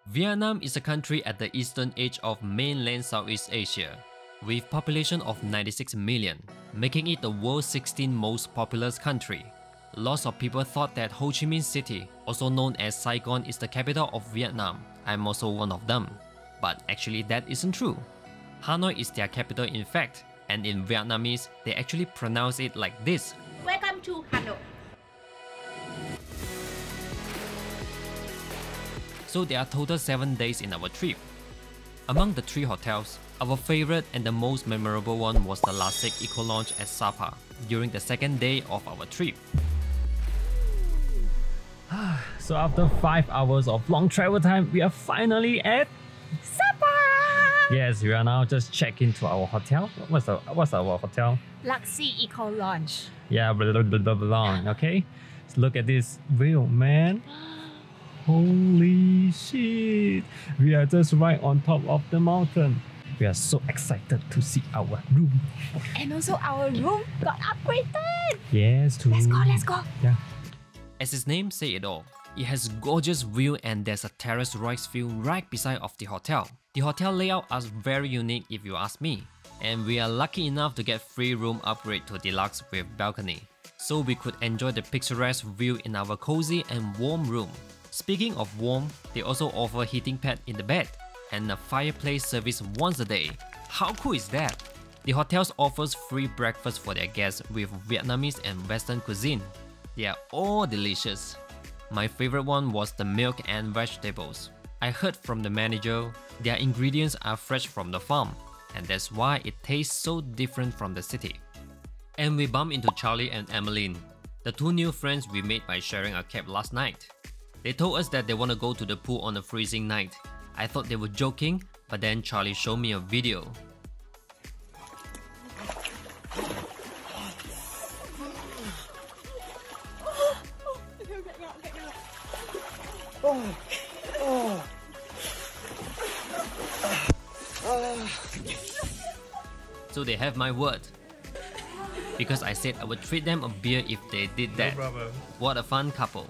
Vietnam is a country at the eastern edge of mainland Southeast Asia, with population of 96 million, making it the world's 16th most populous country. Lots of people thought that Ho Chi Minh City, also known as Saigon, is the capital of Vietnam. I'm also one of them. But actually that isn't true. Hanoi is their capital in fact, and in Vietnamese, they actually pronounce it like this. Welcome to Hanoi. So there are total 7 days in our trip. Among the 3 hotels, our favorite and the most memorable one was the Lasik Eco Lounge at Sapa during the 2nd day of our trip. So after 5 hours of long travel time, we are finally at Sapa! Yes, we are now just check into our hotel. What's our hotel? Lasik Eco Lounge. Yeah, blah, blah, blah, blah, blah, okay? So look at this view, man. Holy shit! We are just right on top of the mountain. We are so excited to see our room. And also our room got upgraded! Yes, too. Let's go! Yeah. As its name say it all, it has gorgeous view and there's a terrace rice field right beside of the hotel. The hotel layout is very unique if you ask me. And we are lucky enough to get free room upgrade to deluxe with balcony. So we could enjoy the picturesque view in our cozy and warm room. Speaking of warm, they also offer heating pad in the bed and a fireplace service once a day. How cool is that? The hotels offers free breakfast for their guests with Vietnamese and Western cuisine. They are all delicious. My favorite one was the milk and vegetables. I heard from the manager, their ingredients are fresh from the farm, and that's why it tastes so different from the city. And we bumped into Charlie and Emmeline, the 2 new friends we made by sharing a cab last night. They told us that they want to go to the pool on a freezing night. I thought they were joking, but then Charlie showed me a video. So they have my word. Because I said I would treat them a beer if they did that. No problem. What a fun couple.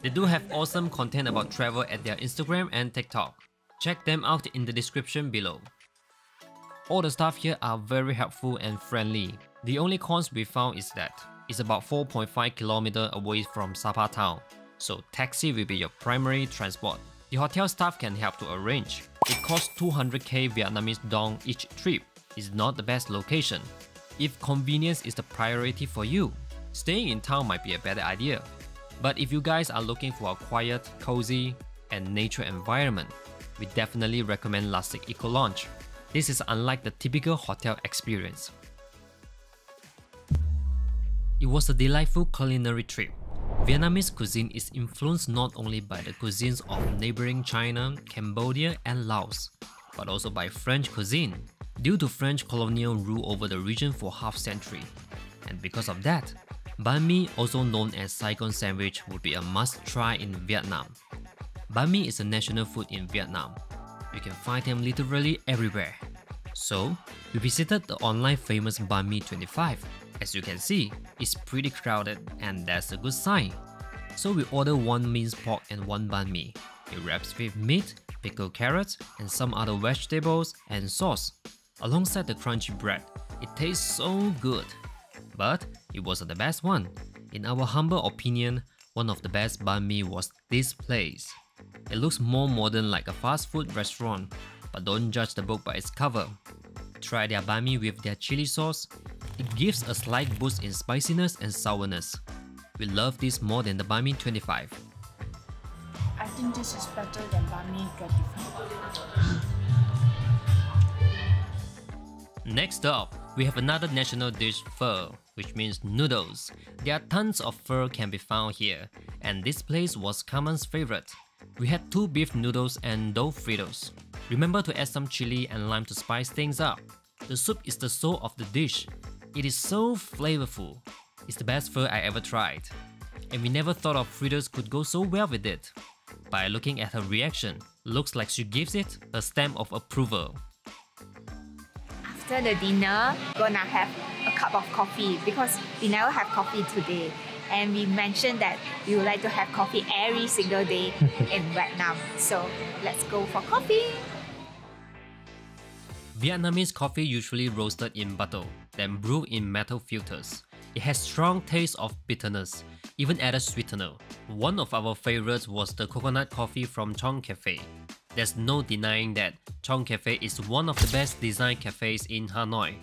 They do have awesome content about travel at their Instagram and TikTok. Check them out in the description below. All the staff here are very helpful and friendly. The only cons we found is that it's about 4.5 km away from Sapa town, so taxi will be your primary transport. The hotel staff can help to arrange. It costs 200k Vietnamese dong each trip. It's not the best location. If convenience is the priority for you, staying in town might be a better idea. But if you guys are looking for a quiet, cozy, and nature environment, we definitely recommend Lasik Eco Lounge. This is unlike the typical hotel experience. It was a delightful culinary trip. Vietnamese cuisine is influenced not only by the cuisines of neighboring China, Cambodia, and Laos, but also by French cuisine, due to French colonial rule over the region for half-century. And because of that, banh mi, also known as Saigon sandwich, would be a must-try in Vietnam. Banh mi is a national food in Vietnam. You can find them literally everywhere. So, we visited the online famous Banh Mi 25. As you can see, it's pretty crowded and that's a good sign. So we ordered 1 minced pork and 1 banh mi. It wraps with meat, pickled carrots, and some other vegetables and sauce. Alongside the crunchy bread, it tastes so good. But it wasn't the best one. In our humble opinion, one of the best banh mi was this place. It looks more modern like a fast food restaurant, but don't judge the book by its cover. Try their banh mi with their chili sauce. It gives a slight boost in spiciness and sourness. We love this more than the banh mi 25. I think this is better than banh mi 25. Next up, we have another national dish, pho, which means noodles. There are tons of pho can be found here, and this place was Carmen's favorite. We had 2 beef noodles and dough fritters. Remember to add some chili and lime to spice things up. The soup is the soul of the dish. It is so flavorful. It's the best pho I ever tried. And we never thought of fritters could go so well with it. By looking at her reaction, looks like she gives it a stamp of approval. After the dinner, gonna have a cup of coffee because we never have coffee today. and we mentioned that we would like to have coffee every single day in Vietnam. So let's go for coffee. Vietnamese coffee usually roasted in butter, then brewed in metal filters. It has strong taste of bitterness, even added sweetener. One of our favorites was the coconut coffee from Chong Cafe. There's no denying that Chong Cafe is one of the best designed cafes in Hanoi.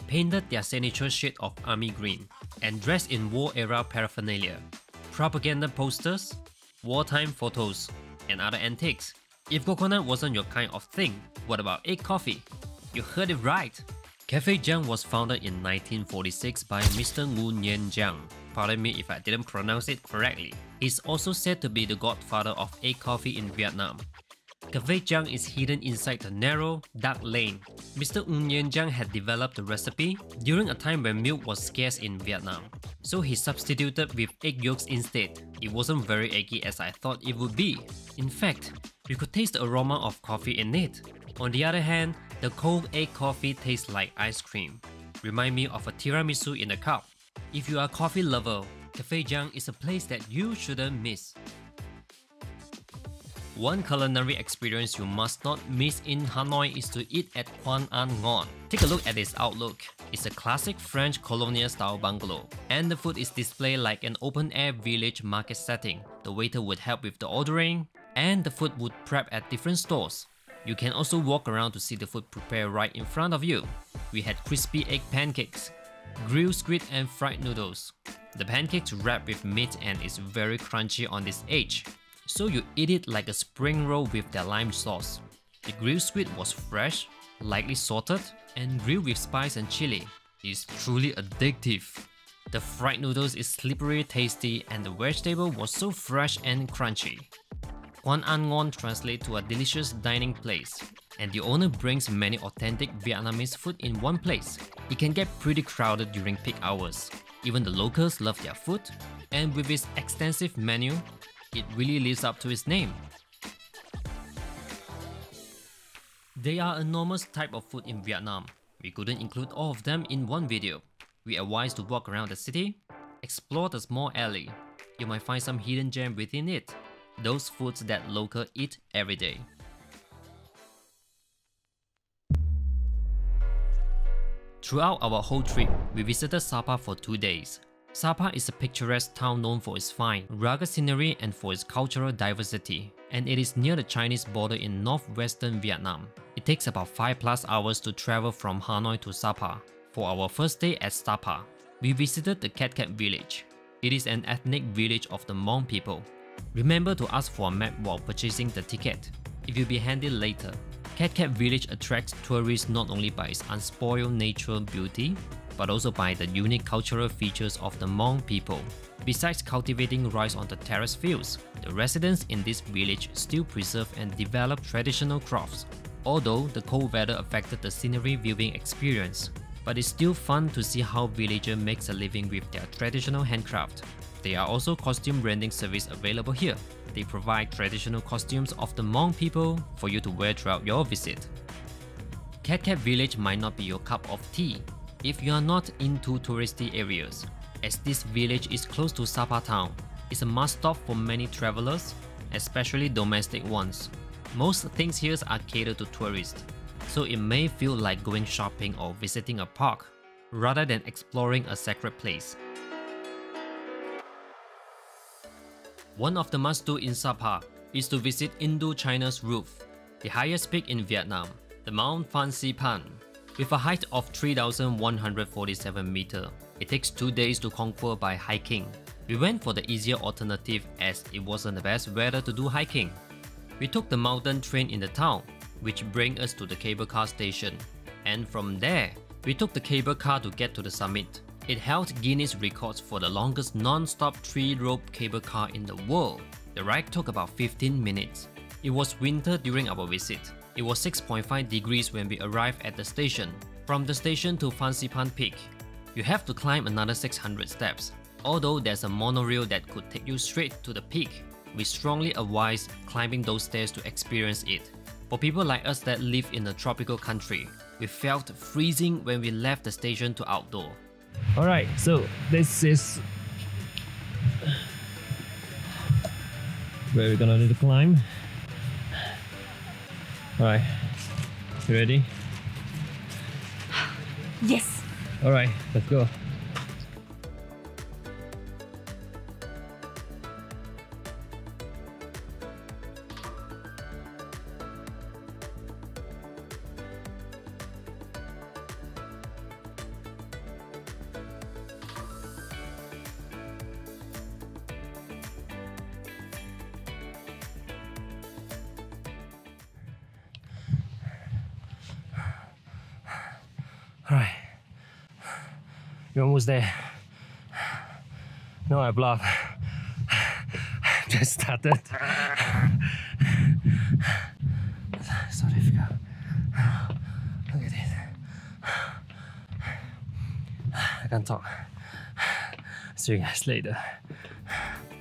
Painted their signature shade of army green and dressed in war-era paraphernalia, propaganda posters, wartime photos, and other antiques. If coconut wasn't your kind of thing, what about egg coffee? You heard it right! Cafe Jiang was founded in 1946 by Mr. Ngu Nguyen Jiang. Pardon me if I didn't pronounce it correctly. He's also said to be the godfather of egg coffee in Vietnam. Cafe Jiang is hidden inside the narrow, dark lane. Mr. Ngu Nguyen Jiang had developed the recipe during a time when milk was scarce in Vietnam. So he substituted with egg yolks instead. It wasn't very eggy as I thought it would be. In fact, you could taste the aroma of coffee in it. On the other hand, the cold egg coffee tastes like ice cream. Remind me of a tiramisu in a cup. If you are a coffee lover, Cafe Jiang is a place that you shouldn't miss. One culinary experience you must not miss in Hanoi is to eat at Quan An Ngon. Take a look at its outlook. It's a classic French colonial style bungalow, and the food is displayed like an open-air village market setting. The waiter would help with the ordering, and the food would prep at different stores. You can also walk around to see the food prepared right in front of you. We had crispy egg pancakes, grilled squid and fried noodles. The pancakes wrapped with meat and is very crunchy on this edge. So you eat it like a spring roll with their lime sauce. The grilled squid was fresh, lightly salted, and grilled with spice and chili. It's truly addictive. The fried noodles is slippery tasty and the vegetable was so fresh and crunchy. Quan An Ngon translates to a delicious dining place, and the owner brings many authentic Vietnamese food in one place. It can get pretty crowded during peak hours. Even the locals love their food, and with its extensive menu, it really lives up to its name. There are enormous types of food in Vietnam. We couldn't include all of them in one video. We advise to walk around the city, explore the small alley. You might find some hidden gem within it. Those foods that locals eat every day. Throughout our whole trip, we visited Sapa for 2 days. Sapa is a picturesque town known for its fine, rugged scenery and for its cultural diversity, and it is near the Chinese border in northwestern Vietnam. It takes about 5+ hours to travel from Hanoi to Sapa. For our first day at Sapa, we visited the Cat village. It is an ethnic village of the Hmong people. Remember to ask for a map while purchasing the ticket. It will be handy later. Cat village attracts tourists not only by its unspoiled natural beauty, but also by the unique cultural features of the Hmong people. Besides cultivating rice on the terrace fields, the residents in this village still preserve and develop traditional crafts. Although the cold weather affected the scenery viewing experience, but it's still fun to see how villagers make a living with their traditional handcraft. There are also costume renting service available here. They provide traditional costumes of the Hmong people for you to wear throughout your visit. Cat village might not be your cup of tea if you are not into touristy areas, as this village is close to Sapa town. It's a must stop for many travelers, especially domestic ones. Most things here are catered to tourists, so it may feel like going shopping or visiting a park, rather than exploring a sacred place. One of the must-do in Sapa is to visit Indochina's roof, the highest peak in Vietnam, the Mount Fansipan. With a height of 3,147 meters, it takes 2 days to conquer by hiking. We went for the easier alternative as it wasn't the best weather to do hiking. We took the mountain train in the town, which brings us to the cable car station. And from there, we took the cable car to get to the summit. It held Guinness records for the longest non-stop 3-rope cable car in the world. The ride took about 15 minutes. It was winter during our visit. It was 6.5 degrees when we arrived at the station. From the station to Fansipan Peak, you have to climb another 600 steps. Although there's a monorail that could take you straight to the peak, we strongly advise climbing those stairs to experience it. For people like us that live in a tropical country, we felt freezing when we left the station to outdoor. Alright, so this is where we're gonna need to climb. Alright, you ready? Yes. Alright, let's go. Alright, you're almost there. No, I bluff. Just started. So difficult. Look at this. I can't talk. See you guys later.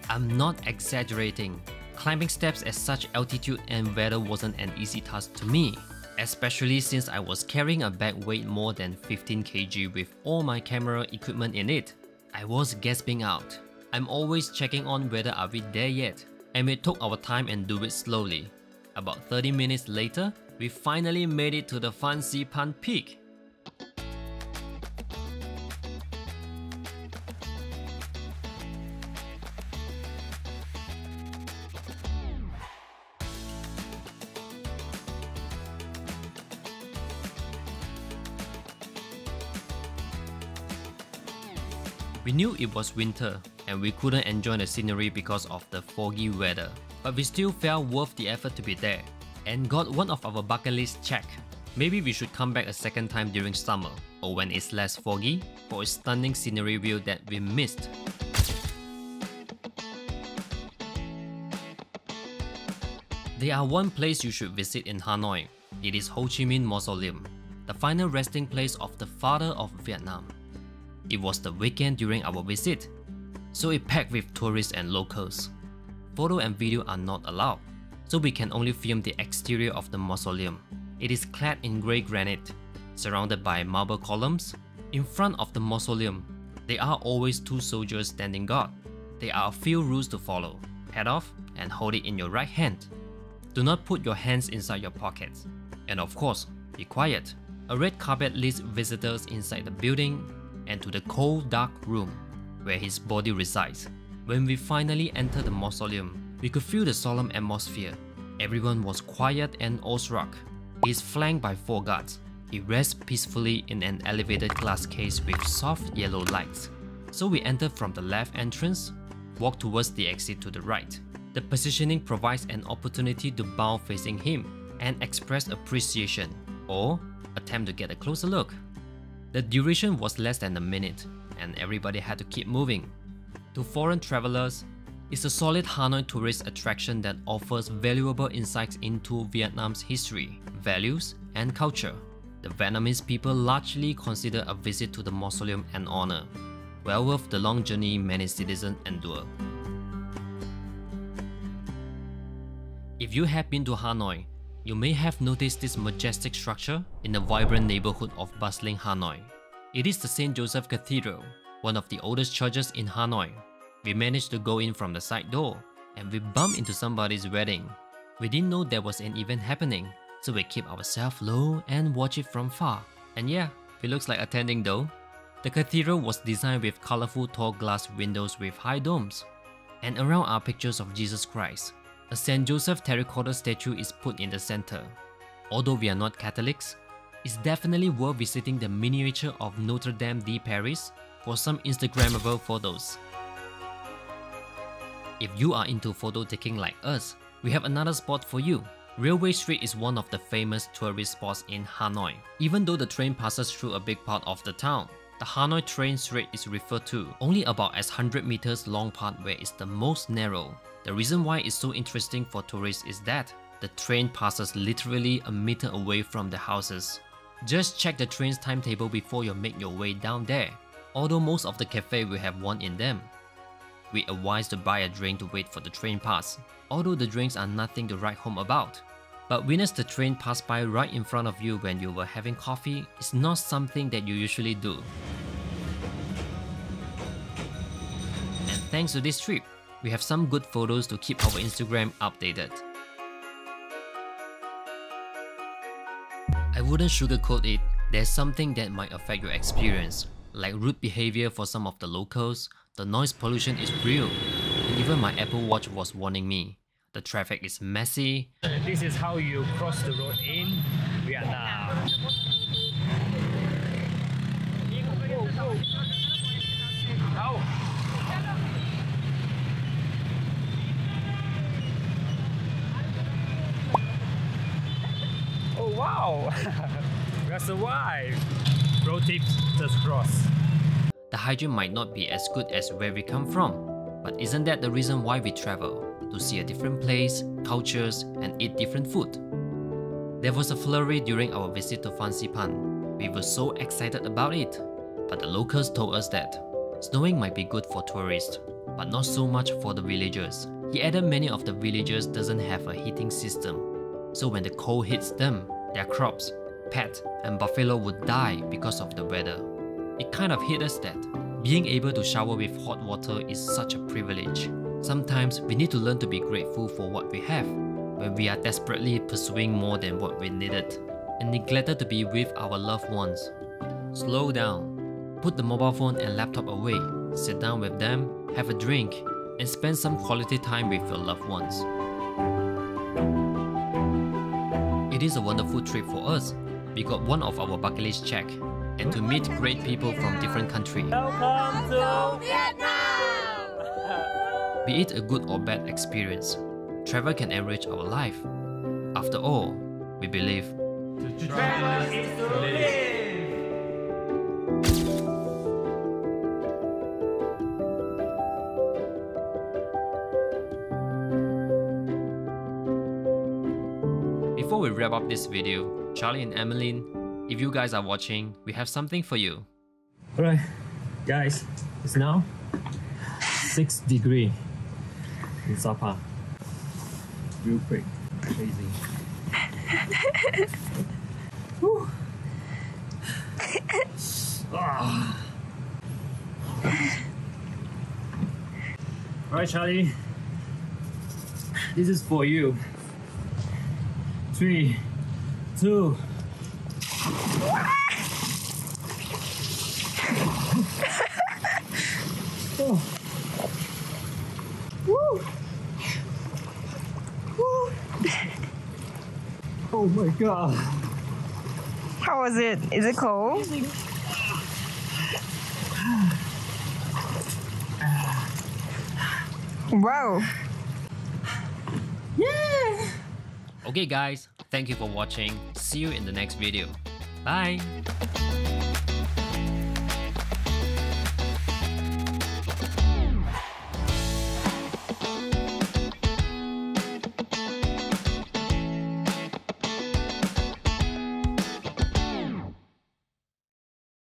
I'm not exaggerating. Climbing steps at such altitude and weather wasn't an easy task to me, especially since I was carrying a bag weight more than 15 kg with all my camera equipment in it. I was gasping out. I'm always checking on whether are we there yet, and we took our time and do it slowly. About 30 minutes later, we finally made it to the Fansipan peak. We knew it was winter and we couldn't enjoy the scenery because of the foggy weather, but we still felt worth the effort to be there and got one of our bucket list check. Maybe we should come back a second time during summer or when it's less foggy for a stunning scenery view that we missed. There are one place you should visit in Hanoi. It is Ho Chi Minh Mausoleum, the final resting place of the father of Vietnam. It was the weekend during our visit, so it packed with tourists and locals. Photo and video are not allowed, so we can only film the exterior of the mausoleum. It is clad in grey granite, surrounded by marble columns. In front of the mausoleum, there are always two soldiers standing guard. There are a few rules to follow. Head off and hold it in your right hand. Do not put your hands inside your pockets. And of course, be quiet. A red carpet leads visitors inside the building and to the cold, dark room where his body resides. When we finally entered the mausoleum, we could feel the solemn atmosphere. Everyone was quiet and awestruck. He is flanked by 4 guards. He rests peacefully in an elevated glass case with soft yellow lights. So we entered from the left entrance, walk towards the exit to the right. The positioning provides an opportunity to bow facing him and express appreciation or attempt to get a closer look. The duration was less than a minute, and everybody had to keep moving. To foreign travelers, it's a solid Hanoi tourist attraction that offers valuable insights into Vietnam's history, values, and culture. The Vietnamese people largely consider a visit to the mausoleum an honor, well worth the long journey many citizens endure. If you have been to Hanoi, you may have noticed this majestic structure in the vibrant neighborhood of bustling Hanoi. It is the St. Joseph Cathedral, one of the oldest churches in Hanoi. We managed to go in from the side door, and we bumped into somebody's wedding. We didn't know there was an event happening, so we keep ourselves low and watch it from far. And yeah, it looks like attending though. The cathedral was designed with colorful tall glass windows with high domes. And around are pictures of Jesus Christ. A St. Joseph terracotta statue is put in the center. Although we are not Catholics, it's definitely worth visiting the miniature of Notre Dame de Paris for some Instagrammable photos. If you are into photo taking like us, we have another spot for you. Railway Street is one of the famous tourist spots in Hanoi. Even though the train passes through a big part of the town, the Hanoi train strait is referred to only about as 100 meters long part where it's the most narrow. The reason why it's so interesting for tourists is that the train passes literally a meter away from the houses. Just check the train's timetable before you make your way down there, although most of the cafes will have one in them. We advise to buy a drink to wait for the train pass, although the drinks are nothing to write home about. But witness the train pass by right in front of you when you were having coffee is not something that you usually do. And thanks to this trip, We have some good photos to keep our Instagram updated. I wouldn't sugarcoat it, there's something that might affect your experience, like rude behavior for some of the locals, the noise pollution is real, and even my Apple Watch was warning me. The traffic is messy. This is how you cross the road in Vietnam. Oh wow! We have survived! Pro tip, just cross. The hygiene might not be as good as where we come from, but isn't that the reason why we travel? To see a different place, cultures, and eat different food. There was a flurry during our visit to Fansipan. We were so excited about it, but the locals told us that snowing might be good for tourists, but not so much for the villagers. He added many of the villagers doesn't have a heating system, so when the cold hits them, their crops, pets, and buffalo would die because of the weather. It kind of hit us that being able to shower with hot water is such a privilege. Sometimes we need to learn to be grateful for what we have when we are desperately pursuing more than what we needed and neglected to be with our loved ones. Slow down. Put the mobile phone and laptop away. Sit down with them, have a drink, and spend some quality time with your loved ones. It is a wonderful trip for us. We got one of our bucket list checked, and to meet great people from different countries. Welcome to Vietnam! Be it a good or bad experience, travel can enrich our life. After all, we believe To travel is to live! Before we wrap up this video, Charlie and Emmeline, if you guys are watching, we have something for you. Alright, guys, it's now 6 degrees in Sapa. Real quick, crazy. Whew. Ah. Alright, Charlie, this is for you. 3, 2. Oh. Woo. Woo. Oh my god. How was it? Is it cold? Wow. Yeah. Okay guys, thank you for watching. See you in the next video. Bye!